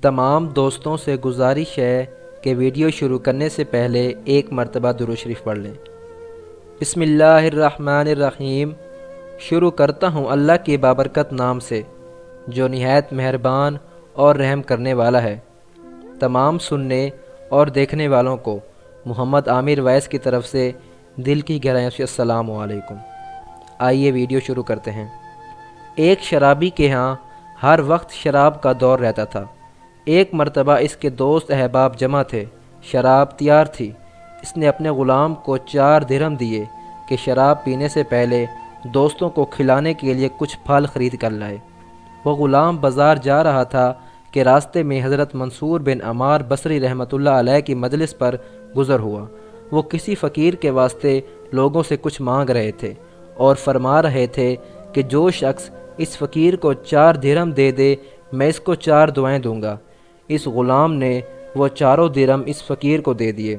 تمام دوستوں سے گزارش ہے کہ ویڈیو شروع کرنے سے پہلے ایک مرتبہ درود شریف پڑھ لیں۔ بسم اللہ الرحمن الرحیم۔ شروع کرتا ہوں اللہ کے بابرکت نام سے جو نہایت مہربان اور رحم کرنے والا ہے۔ تمام سننے اور دیکھنے والوں کو محمد عامر ویس کی طرف سے دل کی گہرائیوں سے السلام علیکم۔ آئیے ویڈیو شروع کرتے ہیں۔ ایک شرابی کے ہاں ہر وقت شراب کا دور رہتا تھا۔ ایک مرتبہ اس کے دوست احباب جمع تھے، شراب تیار تھی۔ اس نے اپنے غلام کو 4 درہم دیے کہ شراب پینے سے پہلے دوستوں کو کھلانے کے لیے کچھ پھل خرید کر لائے۔ وہ غلام بازار جا رہا تھا کہ راستے میں حضرت منصور بن عمار بصری رحمۃ اللہ علیہ کی مجلس پر گزر ہوا۔ وہ کسی فقیر کے واسطے لوگوں سے کچھ مانگ رہے تھے اور فرما رہے تھے کہ جو شخص اس فقیر کو 4 درہم دے دے میں اس کو 4 دعائیں دوں گا۔ اس غلام نے وہ 4 درہم اس فقیر کو دے دیے۔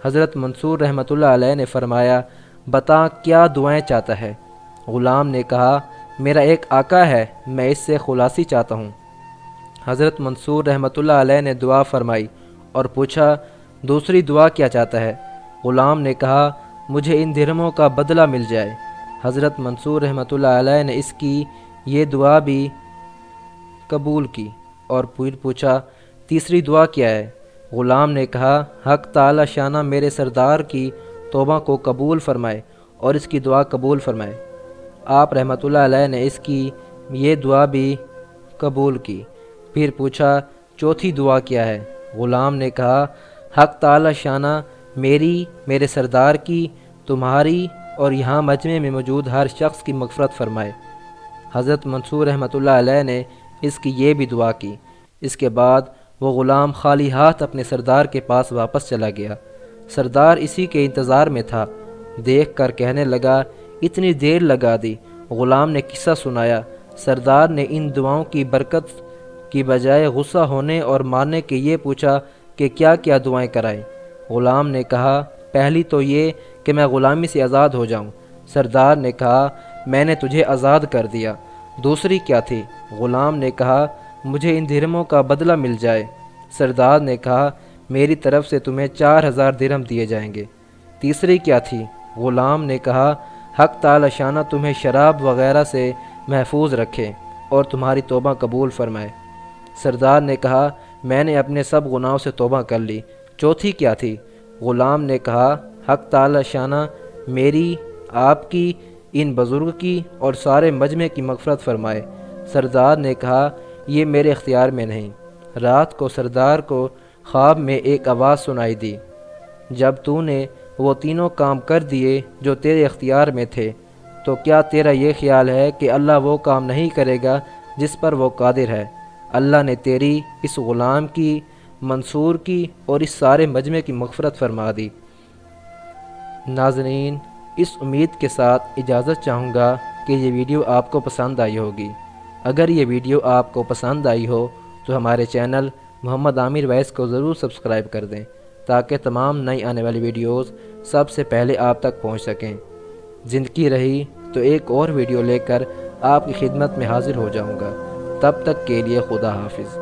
حضرت منصور رحمۃ اللہ علیہ نے فرمایا، بتا کیا دعائیں چاہتا ہے؟ غلام نے کہا، میرا ایک آقا ہے، میں اس سے خلاصی چاہتا ہوں۔ حضرت منصور رحمۃ اللہ علیہ نے دعا فرمائی اور پوچھا، دوسری دعا کیا چاہتا ہے؟ غلام نے کہا، مجھے ان درہموں کا بدلہ مل جائے۔ حضرت منصور رحمۃ اللہ علیہ نے اس کی یہ دعا بھی قبول کی اور پھر پوچھا، تیسری دعا کیا ہے؟ غلام نے کہا، حق تعالی شانہ میرے سردار کی توبہ کو قبول فرمائے اور اس کی دعا قبول فرمائے۔ آپ رحمۃ اللہ علیہ نے اس کی یہ دعا بھی قبول کی۔ پھر پوچھا، چوتھی دعا کیا ہے؟ غلام نے کہا، حق تعالی شانہ میرے سردار کی، تمہاری اور یہاں مجمع میں موجود ہر شخص کی مغفرت فرمائے۔ حضرت منصور رحمۃ اللہ علیہ نے اس کی یہ بھی دعا کی۔ اس کے بعد وہ غلام خالی ہاتھ اپنے سردار کے پاس واپس چلا گیا۔ سردار اسی کے انتظار میں تھا۔ دیکھ کر کہنے لگا، اتنی دیر لگا دی۔ غلام نے قصہ سنایا۔ سردار نے ان دعاؤں کی برکت کی بجائے غصہ ہونے اور مارنے کے یہ پوچھا کہ کیا کیا دعائیں کرائیں؟ غلام نے کہا، پہلی تو یہ کہ میں غلامی سے آزاد ہو جاؤں۔ سردار نے کہا، میں نے تجھے آزاد کر دیا۔ دوسری کیا تھی؟ غلام نے کہا، مجھے ان درہموں کا بدلہ مل جائے۔ سردار نے کہا، میری طرف سے تمہیں 4000 درہم دیے جائیں گے۔ تیسری کیا تھی؟ غلام نے کہا، حق تعالی شانہ تمہیں شراب وغیرہ سے محفوظ رکھے اور تمہاری توبہ قبول فرمائے۔ سردار نے کہا، میں نے اپنے سب گناہوں سے توبہ کر لی۔ چوتھی کیا تھی؟ غلام نے کہا، حق تعالی شانہ میری، آپ کی، ان بزرگ کی اور سارے مجمع کی مغفرت فرمائے۔ سردار نے کہا، یہ میرے اختیار میں نہیں۔ رات کو سردار کو خواب میں ایک آواز سنائی دی، جب تو نے وہ تینوں کام کر دیے جو تیرے اختیار میں تھے تو کیا تیرا یہ خیال ہے کہ اللہ وہ کام نہیں کرے گا جس پر وہ قادر ہے؟ اللہ نے تیری، اس غلام کی، منصور کی اور اس سارے مجمع کی مغفرت فرما دی۔ ناظرین، اس امید کے ساتھ اجازت چاہوں گا کہ یہ ویڈیو آپ کو پسند آئی ہوگی۔ اگر یہ ویڈیو آپ کو پسند آئی ہو تو ہمارے چینل محمد عامر ویس کو ضرور سبسکرائب کر دیں تاکہ تمام نئی آنے والی ویڈیوز سب سے پہلے آپ تک پہنچ سکیں۔ زندگی رہی تو ایک اور ویڈیو لے کر آپ کی خدمت میں حاضر ہو جاؤں گا۔ تب تک کے لیے خدا حافظ۔